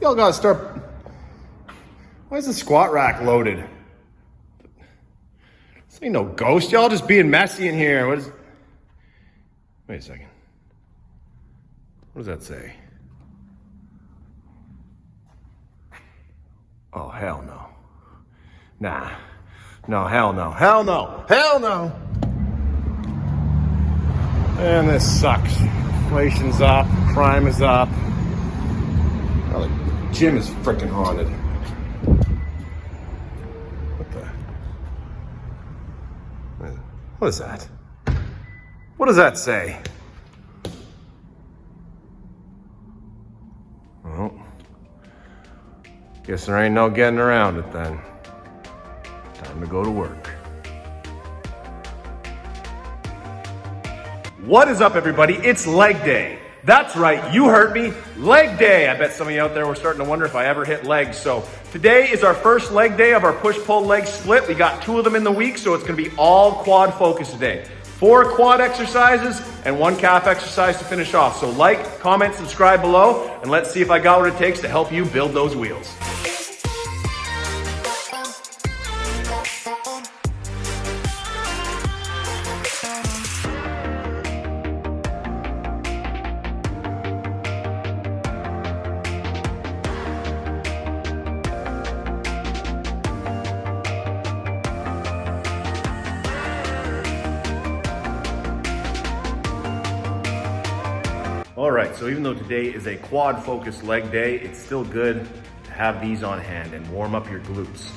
y'all gotta start? Why is the squat rack loaded? This ain't no ghost. Y'all just being messy in here. What is? Wait a second. What does that say? Oh, hell no. Nah. No, hell no. Hell no. Hell no. And this sucks. Inflation's up. Crime is up. Oh, the gym is freaking haunted. What is that? What does that say? Well, guess there ain't no getting around it then. Time to go to work. What is up, everybody? It's leg day. That's right, you heard me, leg day. I bet some of you out there were starting to wonder if I ever hit legs. So today is our first leg day of our push-pull leg split. We got 2 of them in the week, so it's gonna be all quad focus today. 4 quad exercises and 1 calf exercise to finish off. So like, comment, subscribe below, and let's see if I got what it takes to help you build those wheels. All right, so even though today is a quad focused leg day, it's still good to have these on hand and warm up your glutes.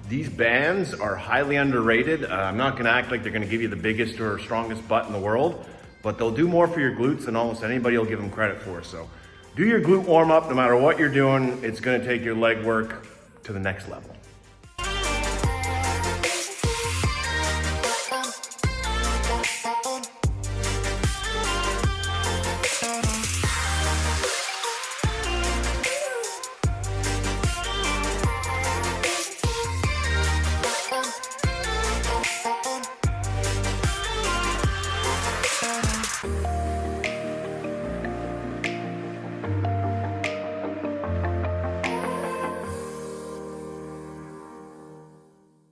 These bands are highly underrated. I'm not gonna act like they're gonna give you the biggest or strongest butt in the world, but they'll do more for your glutes than almost anybody will give them credit for. So do your glute warm up no matter what you're doing. It's gonna take your leg work to the next level.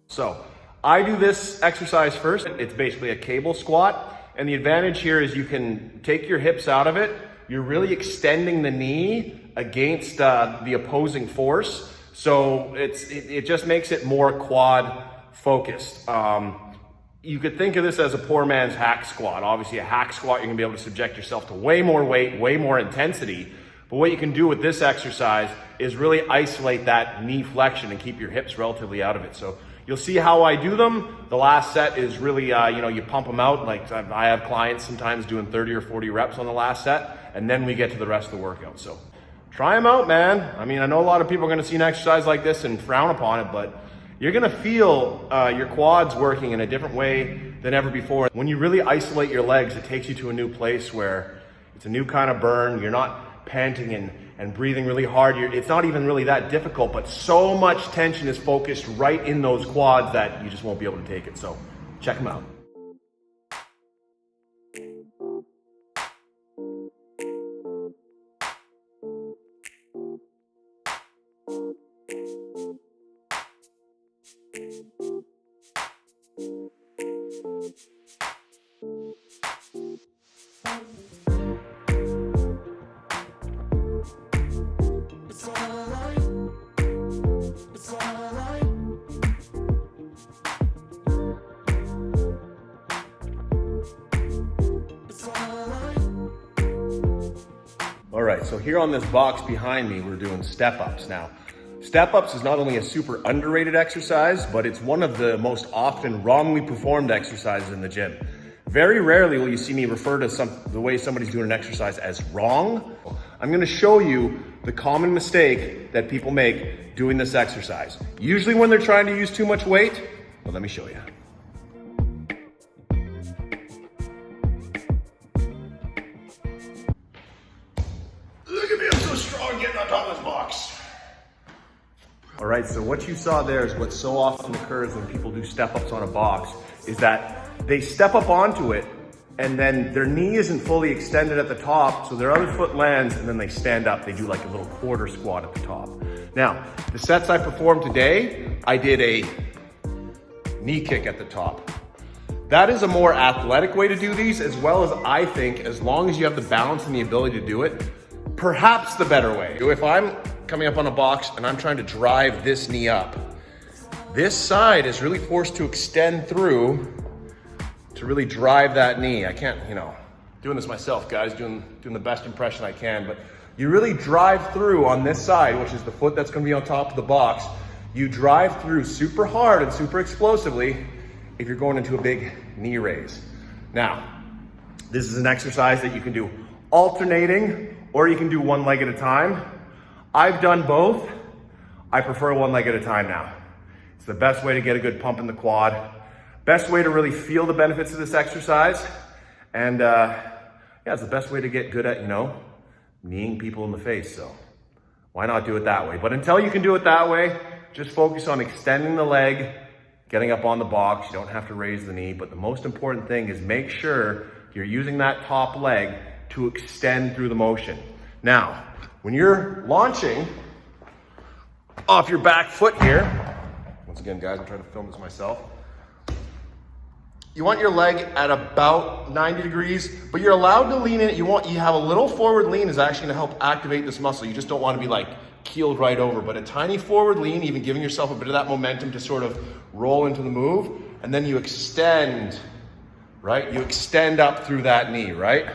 So I do this exercise first. It's basically a cable squat. And the advantage here is you can take your hips out of it. You're really extending the knee against the opposing force. So it just makes it more quad focused. You could think of this as a poor man's hack squat. Obviously a hack squat, you're gonna be able to subject yourself to way more weight, way more intensity. But what you can do with this exercise is really isolate that knee flexion and keep your hips relatively out of it. So you'll see how I do them. The last set is really, you pump them out. Like I have clients sometimes doing 30 or 40 reps on the last set, and then we get to the rest of the workout. So try them out, man. I mean, I know a lot of people are gonna see an exercise like this and frown upon it, but you're gonna feel your quads working in a different way than ever before. When you really isolate your legs, it takes you to a new place where it's a new kind of burn. You're not panting and breathing really hard. It's not even really that difficult, but so much tension is focused right in those quads that you just won't be able to take it. So check them out. All right, so here on this box behind me, we're doing step-ups. Now, step-ups is not only a super underrated exercise, but it's one of the most often wrongly performed exercises in the gym. Very rarely will you see me refer to the way somebody's doing an exercise as wrong. I'm gonna show you the common mistake that people make doing this exercise. Usually when they're trying to use too much weight, well, let me show you. All right, so what you saw there is what so often occurs when people do step-ups on a box is that they step up onto it and then their knee isn't fully extended at the top, so their other foot lands, and then they stand up. They do like a little quarter squat at the top. Now, the sets I performed today, I did a knee kick at the top. That is a more athletic way to do these, as well as I think, as long as you have the balance and the ability to do it, perhaps the better way. If I'm coming up on a box and I'm trying to drive this knee up, this side is really forced to extend through to really drive that knee. I can't, doing this myself, guys, doing the best impression I can, but you really drive through on this side, which is the foot that's gonna be on top of the box. You drive through super hard and super explosively if you're going into a big knee raise. Now, this is an exercise that you can do alternating, or you can do one leg at a time. I've done both. I prefer one leg at a time now. It's the best way to get a good pump in the quad. Best way to really feel the benefits of this exercise. And it's the best way to get good at, kneeing people in the face. So why not do it that way? But until you can do it that way, just focus on extending the leg, getting up on the box. You don't have to raise the knee, but the most important thing is make sure you're using that top leg to extend through the motion. Now, when you're launching off your back foot here, once again, guys, I'm trying to film this myself. You want your leg at about 90 degrees, but you're allowed to lean in. You have a little forward lean is actually gonna help activate this muscle. You just don't wanna be like keeled right over, but a tiny forward lean, even giving yourself a bit of that momentum to sort of roll into the move, and then you extend, right? You extend up through that knee, right?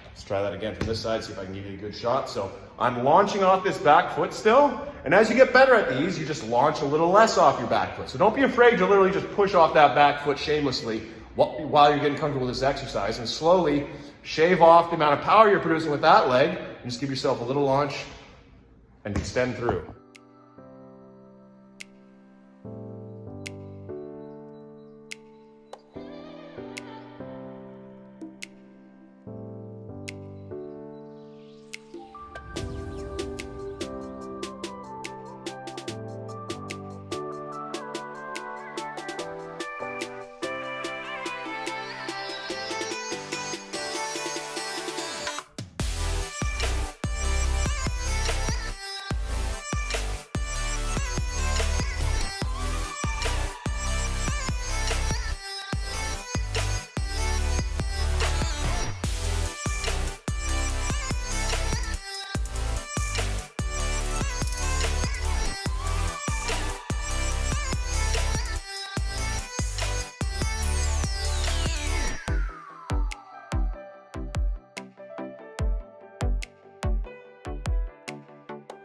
Let's try that again from this side, see if I can give you a good shot. So I'm launching off this back foot still, and as you get better at these, you just launch a little less off your back foot. So don't be afraid to literally just push off that back foot shamelessly while you're getting comfortable with this exercise, and slowly shave off the amount of power you're producing with that leg, and just give yourself a little launch and extend through.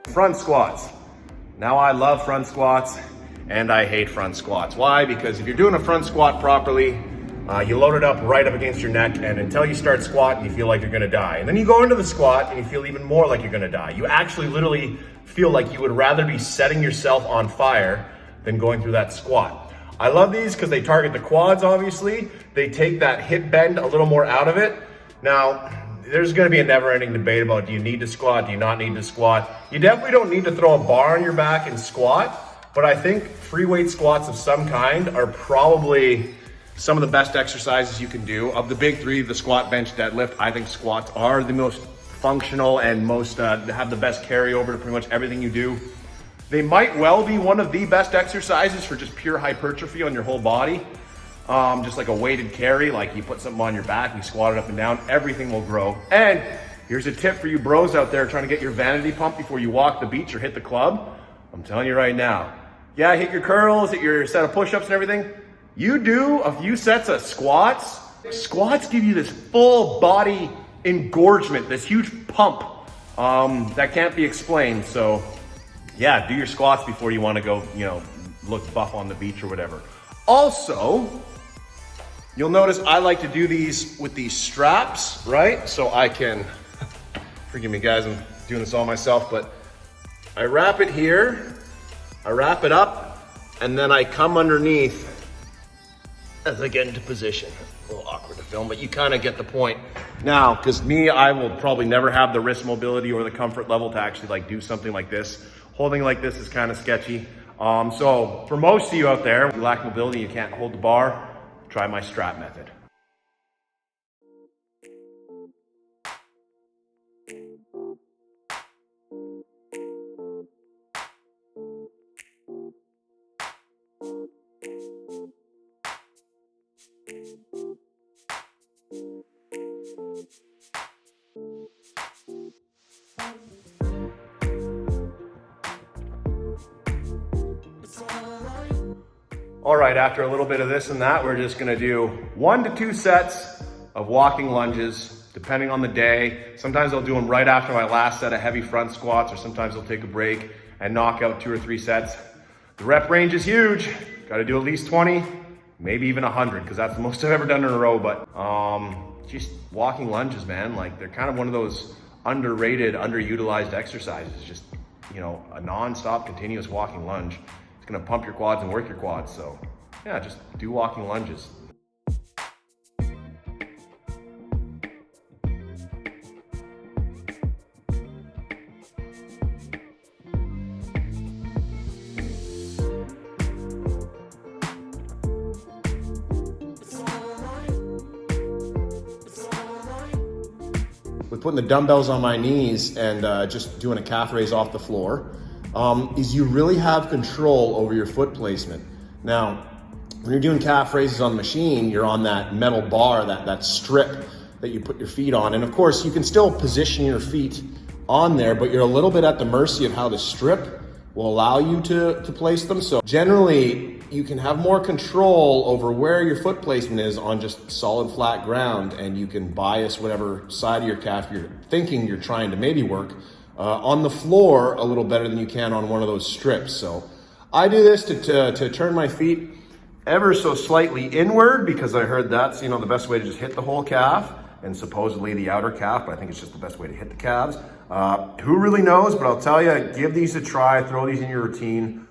Front squats. Now I love front squats and I hate front squats. Why? Because if you're doing a front squat properly, you load it up right up against your neck, and until you start squatting, you feel like you're gonna die. And then you go into the squat and you feel even more like you're gonna die. You actually literally feel like you would rather be setting yourself on fire than going through that squat. I love these because they target the quads, obviously. They take that hip bend a little more out of it. Now, there's gonna be a never-ending debate about, do you need to squat, do you not need to squat? You definitely don't need to throw a bar on your back and squat, but I think free weight squats of some kind are probably some of the best exercises you can do. Of the big three, the squat, bench, deadlift, I think squats are the most functional and most have the best carryover to pretty much everything you do. They might well be one of the best exercises for just pure hypertrophy on your whole body. Just like a weighted carry, like you put something on your back, you squat it up and down, everything will grow. And here's a tip for you bros out there trying to get your vanity pump before you walk the beach or hit the club. I'm telling you right now, yeah, hit your curls, hit your set of push-ups and everything. You do a few sets of squats. Squats give you this full body engorgement, this huge pump that can't be explained. So yeah, do your squats before you want to go, look buff on the beach or whatever. Also, you'll notice I like to do these with these straps, right? So I can, forgive me guys, I'm doing this all myself, but I wrap it here, I wrap it up, and then I come underneath as I get into position. A little awkward to film, but you kind of get the point. Now, because I will probably never have the wrist mobility or the comfort level to actually do something like this. Holding like this is kind of sketchy. So for most of you out there, you lack mobility, you can't hold the bar, try my strap method. All right, after a little bit of this and that, we're just gonna do 1 to 2 sets of walking lunges, depending on the day. Sometimes I'll do them right after my last set of heavy front squats, or sometimes I'll take a break and knock out 2 or 3 sets. The rep range is huge. Gotta do at least 20, maybe even 100, because that's the most I've ever done in a row. But just walking lunges, man, like they're kind of one of those underrated, underutilized exercises. Just, you know, a non-stop continuous walking lunge. It's gonna pump your quads and work your quads. So yeah, just do walking lunges. With putting the dumbbells on my knees and just doing a calf raise off the floor, is you really have control over your foot placement. Now, when you're doing calf raises on the machine, you're on that metal bar, that strip that you put your feet on. And of course, you can still position your feet on there, but you're a little bit at the mercy of how the strip will allow you to place them. So generally, you can have more control over where your foot placement is on just solid flat ground, and you can bias whatever side of your calf you're thinking you're trying to maybe work on the floor a little better than you can on one of those strips. So I do this to turn my feet ever so slightly inward, because I heard that's, you know, the best way to just hit the whole calf, and supposedly the outer calf, but I think it's just the best way to hit the calves. Who really knows, but I'll tell you, give these a try, throw these in your routine.